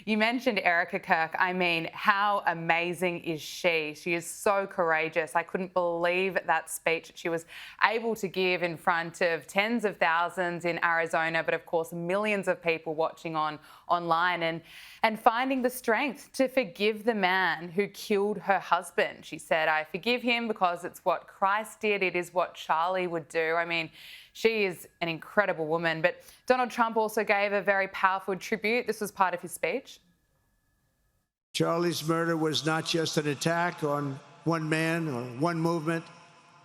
You mentioned Erika Kirk. I mean, how amazing is she? She is so courageous. I couldn't believe that speech she was able to give in front of tens of thousands in Arizona, but of course millions of people watching online, and finding the strength to forgive the man who killed her husband. She said, "I forgive him because it's what Christ did. It is what Charlie would do." I mean, she is an incredible woman. But Donald Trump also gave a very powerful tribute. This was part of his speech. Charlie's murder was not just an attack on one man or one movement.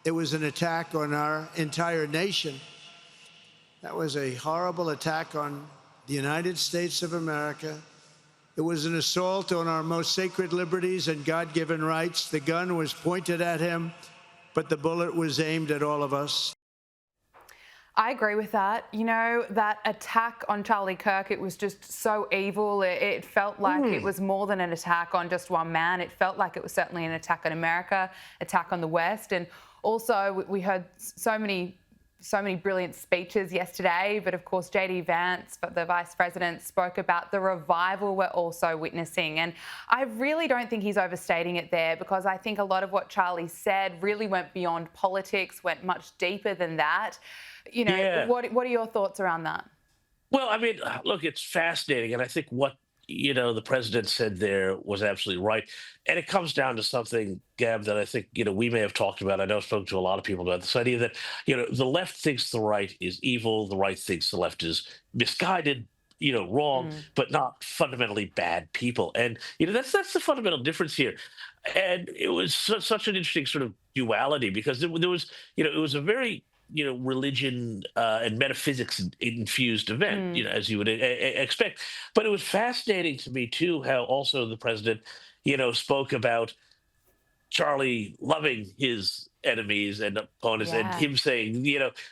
It was an attack on our entire nation. That was a horrible attack on the United States of America. It was an assault on our most sacred liberties and God-given rights. The gun was pointed at him, but the bullet was aimed at all of us. I agree with that. You know, that attack on Charlie Kirk, it was just so evil. It felt like it was more than an attack on just one man. It felt like it was certainly an attack on America, attack on the West. And also we heard so many brilliant speeches yesterday, but of course JD Vance, the Vice President, spoke about the revival we're also witnessing. And I really don't think he's overstating it there, because I think a lot of what Charlie said really went beyond politics, went much deeper than that. You know, Yeah. what are your thoughts around that? Well, I mean, look, it's fascinating. And I think what, the president said there was absolutely right. And it comes down to something, Gab, that I think, we may have talked about. I know I've spoken to a lot of people about this idea that, the left thinks the right is evil, the right thinks the left is misguided, wrong, but not fundamentally bad people. And, that's the fundamental difference here. And it was such an interesting sort of duality, because there was, it was a very religion and metaphysics infused event, as you would expect. But it was fascinating to me too how also the president, spoke about Charlie loving his enemies and opponents, and Yeah. him saying,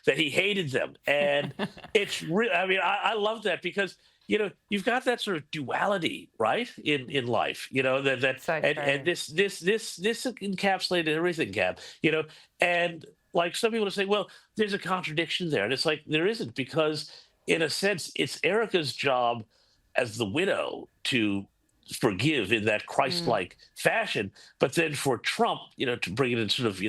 that he hated them. And it's real. I mean, I love that, because you've got that sort of duality, right, in life. That So and true. this encapsulated everything, Gab. And like some people say, well, there's a contradiction there, and it's like there isn't, because in a sense, it's Erica's job as the widow to forgive in that Christ-like fashion. But then for Trump, to bring it in sort of,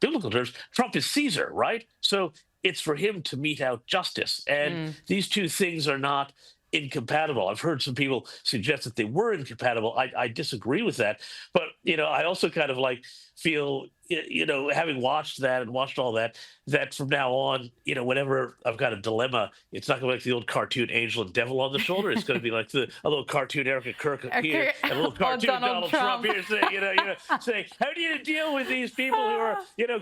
biblical terms, Trump is Caesar, right? So it's for him to mete out justice. And these two things are not incompatible. I've heard some people suggest that they were incompatible. I disagree with that. But, I also kind of like feel, having watched that and watched all that, that from now on, whenever I've got a dilemma, it's not going to be like the old cartoon angel and devil on the shoulder. It's going to be like a little cartoon Erika Kirk here and a little cartoon Donald Donald Trump Trump. here saying, saying, how do you deal with these people who are,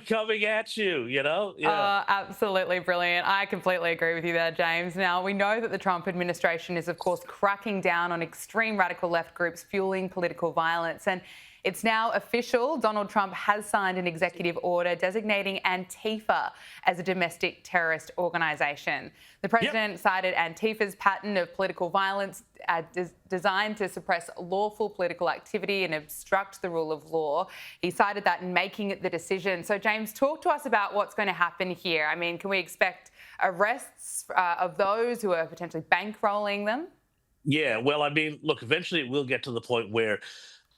coming at you, Yeah. Absolutely brilliant. I completely agree with you there, James. Now, we know that the Trump administration is, of course, cracking down on extreme radical left groups fueling political violence. And it's now official. Donald Trump has signed an executive order designating Antifa as a domestic terrorist organisation. The president cited Antifa's pattern of political violence designed to suppress lawful political activity and obstruct the rule of law. He cited that in making the decision. So, James, talk to us about what's going to happen here. I mean, can we expect arrests of those who are potentially bankrolling them? Yeah, well, I mean, look, eventually it will get to the point where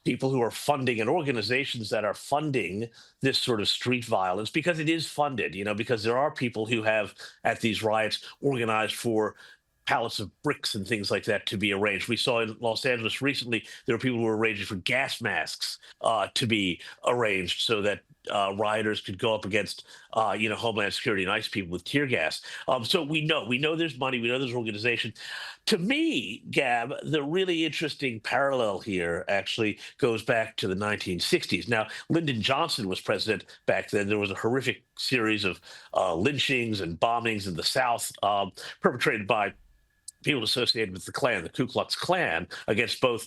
people who are funding and organizations that are funding this sort of street violence, because it is funded, because there are people who have at these riots organized for pallets of bricks and things like that to be arranged. We saw in Los Angeles recently, there were people who were arranging for gas masks to be arranged so that rioters could go up against, Homeland Security and ICE people with tear gas. So we know there's money, we know there's organization. To me, Gab, the really interesting parallel here actually goes back to the 1960s. Now, Lyndon Johnson was president back then. There was a horrific series of lynchings and bombings in the South perpetrated by people associated with the Klan, the Ku Klux Klan, against both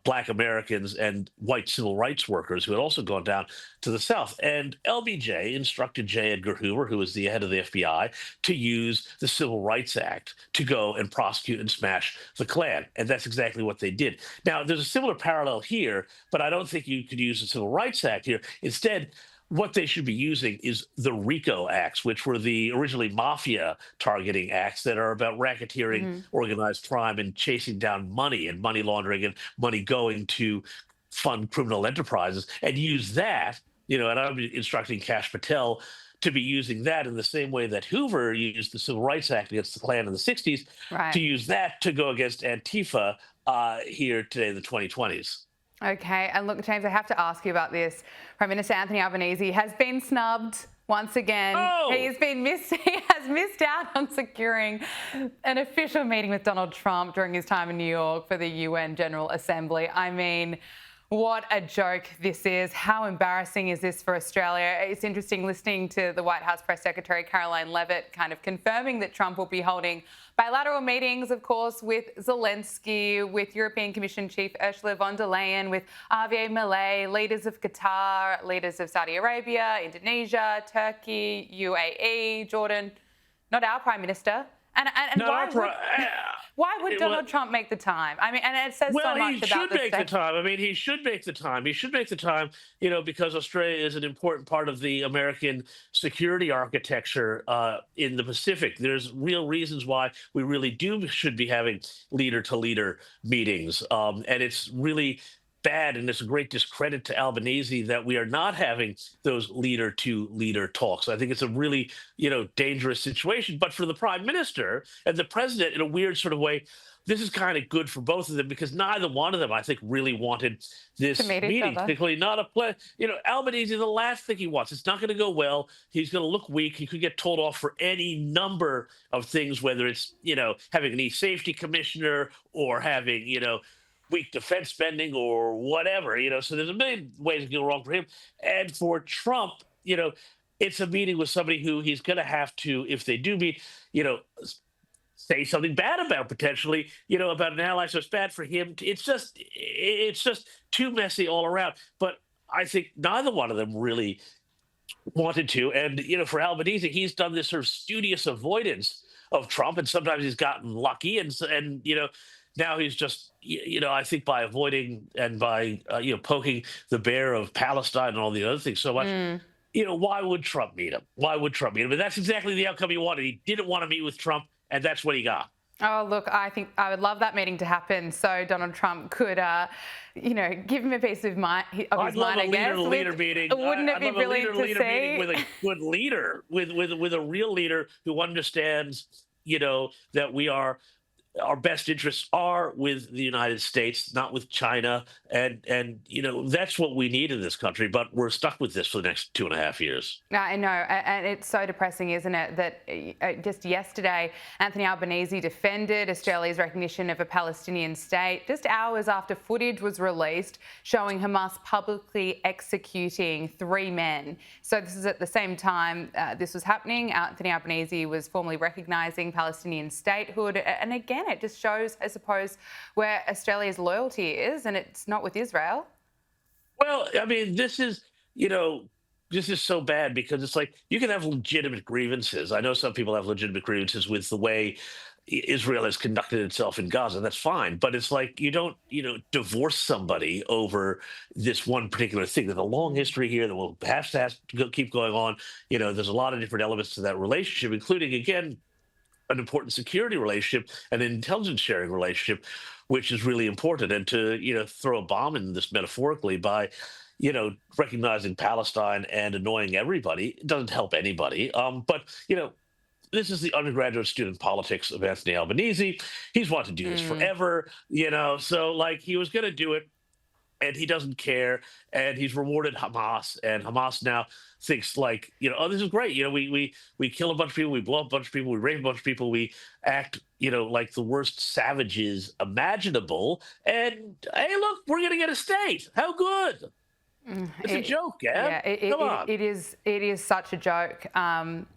Black Americans and white civil rights workers who had also gone down to the South. And LBJ instructed J. Edgar Hoover, who was the head of the FBI, to use the Civil Rights Act to go and prosecute and smash the Klan. And that's exactly what they did. Now, there's a similar parallel here, but I don't think you could use the Civil Rights Act here. Instead, what they should be using is the RICO acts, which were the originally mafia targeting acts that are about racketeering, organized crime, and chasing down money and money laundering and money going to fund criminal enterprises, and use that. And I'm instructing Kash Patel to be using that in the same way that Hoover used the Civil Rights Act against the Klan in the 60s, to Right. use that to go against Antifa here today in the 2020s. Okay, and look, James, I have to ask you about this. Prime Minister Anthony Albanese has been snubbed once again. Oh! He has missed out on securing an official meeting with Donald Trump during his time in New York for the UN General Assembly. I mean, what a joke this is. How embarrassing is this for Australia? It's interesting listening to the White House Press Secretary Caroline Leavitt kind of confirming that Trump will be holding bilateral meetings, of course, with Zelensky, with European Commission Chief Ursula von der Leyen, with Javier Milei, leaders of Qatar, leaders of Saudi Arabia, Indonesia, Turkey, UAE, Jordan. Not our Prime Minister. And why would Donald Trump make the time? I mean, and it says so much about the state. He should make the time. I mean, he should make the time. He should make the time, because Australia is an important part of the American security architecture in the Pacific. There's real reasons why we really should be having leader-to-leader meetings. And it's really bad, and it's a great discredit to Albanese that we are not having those leader-to-leader talks. I think it's a really, dangerous situation. But for the prime minister and the president, in a weird sort of way, this is kind of good for both of them, because neither one of them, I think, really wanted this meeting, particularly not a play. Albanese, the last thing he wants, it's not going to go well. He's going to look weak. He could get told off for any number of things, whether it's, having an e-safety commissioner or having, weak defense spending or whatever, so there's a million ways to go wrong for him. And for Trump, it's a meeting with somebody who he's going to have to, if they do meet, say something bad about potentially, about an ally. So it's bad for him. It's just too messy all around. But I think neither one of them really wanted to. And, for Albanese, he's done this sort of studious avoidance of Trump. And sometimes he's gotten lucky. And now he's just, I think by avoiding and by, poking the bear of Palestine and all the other things so much, why would Trump meet him? Why would Trump meet him? And that's exactly the outcome he wanted. He didn't want to meet with Trump, and that's what he got. Oh, look, I think I would love that meeting to happen so Donald Trump could, give him a piece of his mind, I guess. Leader meeting. Wouldn't it be brilliant to see? Meeting with a good leader, with a real leader who understands, that our best interests are with the United States, not with China. And that's what we need in this country. But we're stuck with this for the next 2.5 years. I know. And it's so depressing, isn't it, that just yesterday, Anthony Albanese defended Australia's recognition of a Palestinian state just hours after footage was released showing Hamas publicly executing 3 men. So this is at the same time this was happening. Anthony Albanese was formally recognising Palestinian statehood. And again, it just shows, I suppose, where Australia's loyalty is, and it's not with Israel. Well, I mean, this is so bad, because it's like you can have legitimate grievances. I know some people have legitimate grievances with the way Israel has conducted itself in Gaza. That's fine. But it's like you don't, divorce somebody over this one particular thing. There's a long history here that will have to keep going on. There's a lot of different elements to that relationship, including, again, an important security relationship, an intelligence sharing relationship, which is really important. And to, throw a bomb in this metaphorically by, recognizing Palestine and annoying everybody, it doesn't help anybody. But, this is the undergraduate student politics of Anthony Albanese. He's wanted to do this forever, so like he was going to do it. And he doesn't care, and he's rewarded Hamas, and Hamas now thinks like, oh, this is great. We kill a bunch of people, we blow up a bunch of people, we rape a bunch of people, we act, like the worst savages imaginable. And hey, look, we're gonna get a state. How good? It's a joke, Gab. Yeah, Come on. It is such a joke.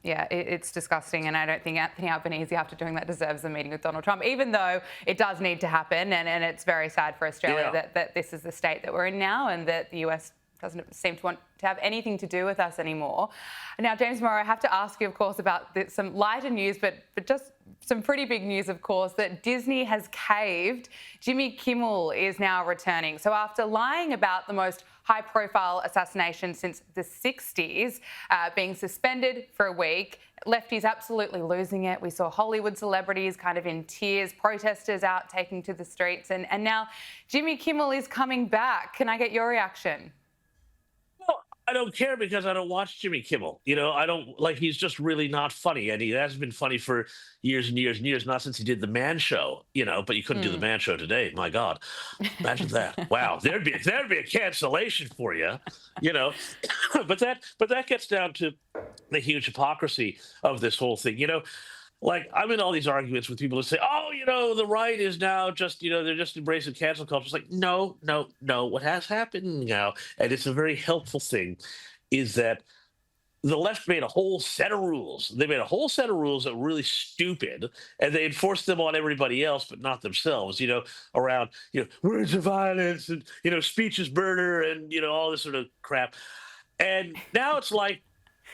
It's disgusting, and I don't think Anthony Albanese, after doing that, deserves a meeting with Donald Trump, even though it does need to happen, and it's very sad for Australia that this is the state that we're in now, and that the US doesn't seem to want to have anything to do with us anymore. Now, James Morrow, I have to ask you, of course, about some lighter news, but just some pretty big news, of course, that Disney has caved. Jimmy Kimmel is now returning. So after lying about the most high-profile assassination since the 60s, being suspended for a week, lefties absolutely losing it. We saw Hollywood celebrities kind of in tears, protesters out taking to the streets, and now Jimmy Kimmel is coming back. Can I get your reaction? Well, I don't care because I don't watch Jimmy Kimmel. I don't like, he's just really not funny. And he hasn't been funny for years and years and years, not since he did the Man Show, but you couldn't do the Man Show today. My God. Imagine that. Wow. There'd be a cancellation for you, but that gets down to the huge hypocrisy of this whole thing. Like, I'm in all these arguments with people who say, oh, the right is now just, they're just embracing cancel culture. It's like, no, no, no. What has happened now, and it's a very helpful thing, is that the left made a whole set of rules. They made a whole set of rules that were really stupid, and they enforced them on everybody else, but not themselves, around, words of violence and, speech is murder and, all this sort of crap. And now it's like,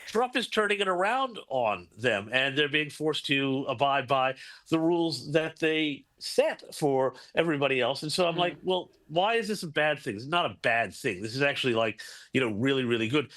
Trump is turning it around on them, and they're being forced to abide by the rules that they set for everybody else. And so I'm like, well, why is this a bad thing? This is not a bad thing. This is actually, like, really, really good.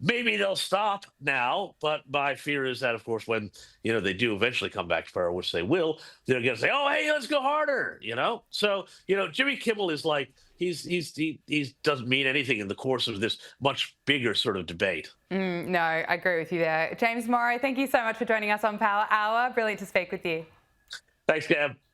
Maybe they'll stop now, but my fear is that, of course, when they do eventually come back to power, which they will, they're going to say, "Oh, hey, let's go harder." So Jimmy Kimmel is like, he doesn't mean anything in the course of this much bigger sort of debate. No, I agree with you there, James Morrow. Thank you so much for joining us on Power Hour. Brilliant to speak with you. Thanks, Gab.